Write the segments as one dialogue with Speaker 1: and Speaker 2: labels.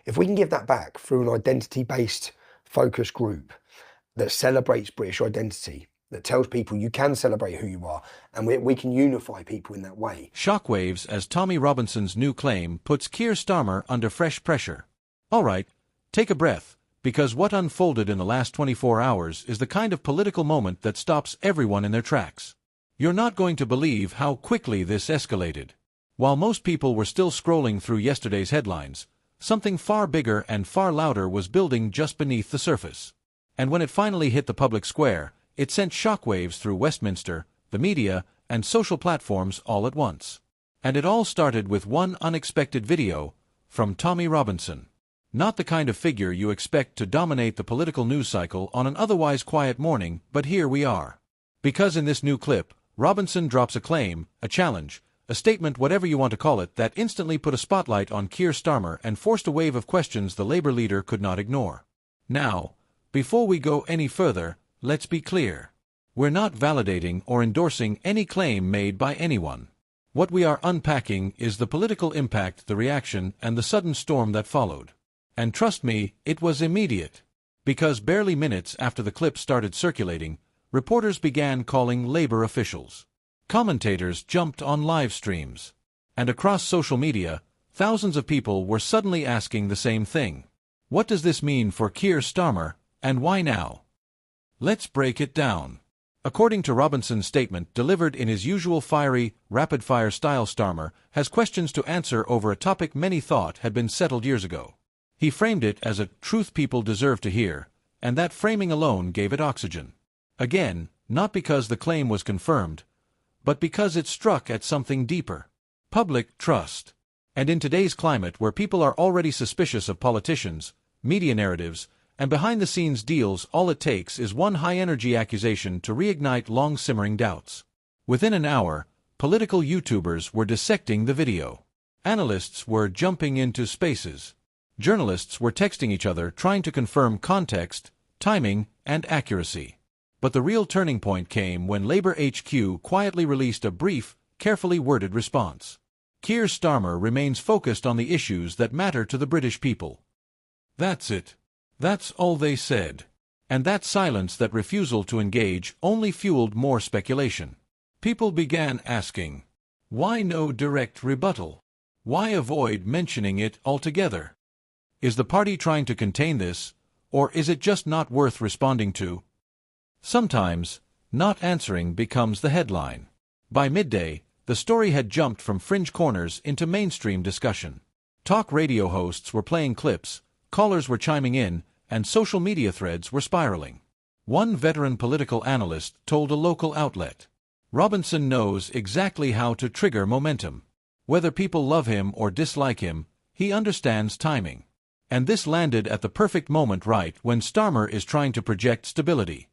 Speaker 1: If we can give that back through an identity-based focus group that celebrates British identity, that tells people you can celebrate who you are, and we can unify people in that way.
Speaker 2: Shockwaves as Tommy Robinson's new claim puts Keir Starmer under fresh pressure. All right, take a breath, because what unfolded in the last 24 hours is the kind of political moment that stops everyone in their tracks. You're not going to believe how quickly this escalated. While most people were still scrolling through yesterday's headlines, something far bigger and far louder was building just beneath the surface. And when it finally hit the public square, it sent shockwaves through Westminster, the media, and social platforms all at once. And it all started with one unexpected video from Tommy Robinson. Not the kind of figure you expect to dominate the political news cycle on an otherwise quiet morning, but here we are. Because in this new clip, Robinson drops a claim, a challenge, a statement, whatever you want to call it, that instantly put a spotlight on Keir Starmer and forced a wave of questions the Labour leader could not ignore. Now, before we go any further, let's be clear. We're not validating or endorsing any claim made by anyone. What we are unpacking is the political impact, the reaction, and the sudden storm that followed. And trust me, it was immediate. Because barely minutes after the clip started circulating, reporters began calling Labour officials. Commentators jumped on live streams. And across social media, thousands of people were suddenly asking the same thing. What does this mean for Keir Starmer, and why now? Let's break it down. According to Robinson's statement delivered in his usual fiery, rapid-fire style, Starmer has questions to answer over a topic many thought had been settled years ago. He framed it as a truth people deserve to hear, and that framing alone gave it oxygen. Again, not because the claim was confirmed, but because it struck at something deeper. Public trust. And in today's climate where people are already suspicious of politicians, media narratives, and behind-the-scenes deals, all it takes is one high-energy accusation to reignite long-simmering doubts. Within an hour, political YouTubers were dissecting the video. Analysts were jumping into spaces. Journalists were texting each other trying to confirm context, timing, and accuracy. But the real turning point came when Labour HQ quietly released a brief, carefully worded response. Keir Starmer remains focused on the issues that matter to the British people. That's it. That's all they said. And that silence, that refusal to engage, only fueled more speculation. People began asking, why no direct rebuttal? Why avoid mentioning it altogether? Is the party trying to contain this, or is it just not worth responding to? Sometimes, not answering becomes the headline. By midday, the story had jumped from fringe corners into mainstream discussion. Talk radio hosts were playing clips, callers were chiming in, and social media threads were spiraling. One veteran political analyst told a local outlet, Robinson knows exactly how to trigger momentum. Whether people love him or dislike him, he understands timing. And this landed at the perfect moment, right when Starmer is trying to project stability.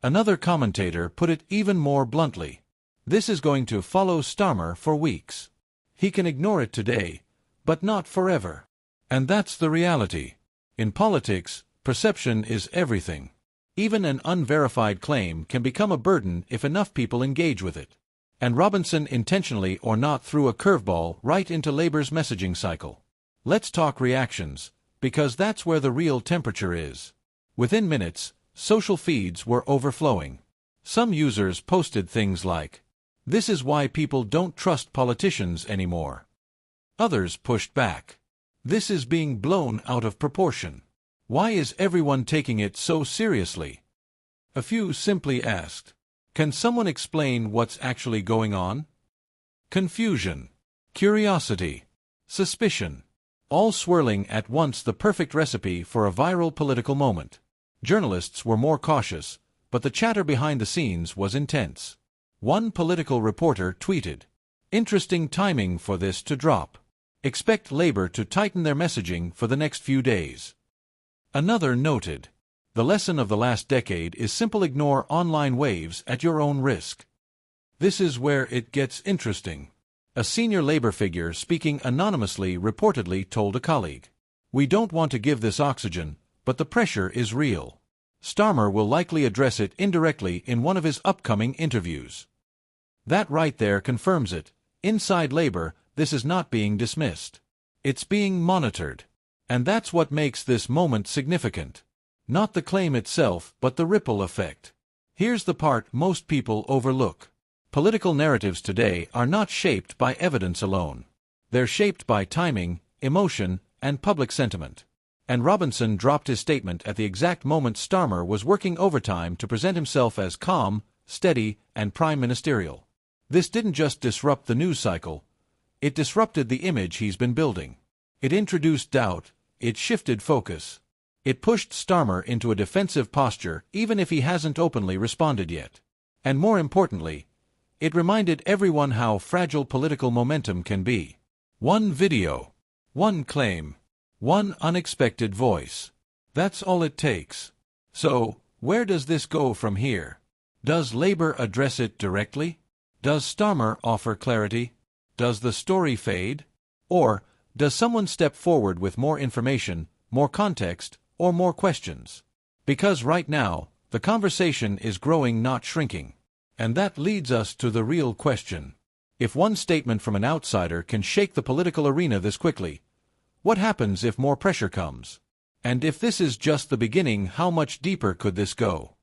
Speaker 2: Another commentator put it even more bluntly. This is going to follow Starmer for weeks. He can ignore it today, but not forever. And that's the reality. In politics, perception is everything. Even an unverified claim can become a burden if enough people engage with it. And Robinson, intentionally or not, threw a curveball right into Labour's messaging cycle. Let's talk reactions, because that's where the real temperature is. Within minutes, social feeds were overflowing. Some users posted things like, "This is why people don't trust politicians anymore." Others pushed back. "This is being blown out of proportion. Why is everyone taking it so seriously?" A few simply asked, "Can someone explain what's actually going on?" Confusion, curiosity, suspicion, all swirling at once, the perfect recipe for a viral political moment. Journalists were more cautious, but the chatter behind the scenes was intense. One political reporter tweeted, "Interesting timing for this to drop. Expect Labour to tighten their messaging for the next few days." Another noted, "The lesson of the last decade is simple: ignore online waves at your own risk." This is where it gets interesting. A senior Labour figure speaking anonymously reportedly told a colleague, "We don't want to give this oxygen, but the pressure is real." Starmer will likely address it indirectly in one of his upcoming interviews. That right there confirms it. Inside Labour, this is not being dismissed. It's being monitored. And that's what makes this moment significant. Not the claim itself, but the ripple effect. Here's the part most people overlook. Political narratives today are not shaped by evidence alone. They're shaped by timing, emotion, and public sentiment. And Robinson dropped his statement at the exact moment Starmer was working overtime to present himself as calm, steady, and prime ministerial. This didn't just disrupt the news cycle, it disrupted the image he's been building. It introduced doubt, it shifted focus. It pushed Starmer into a defensive posture even if he hasn't openly responded yet. And more importantly, it reminded everyone how fragile political momentum can be. One video, one claim, one unexpected voice. That's all it takes. So, where does this go from here? Does Labour address it directly? Does Starmer offer clarity? Does the story fade? Or does someone step forward with more information, more context, or more questions? Because right now, the conversation is growing, not shrinking. And that leads us to the real question. If one statement from an outsider can shake the political arena this quickly, what happens if more pressure comes? And if this is just the beginning, how much deeper could this go?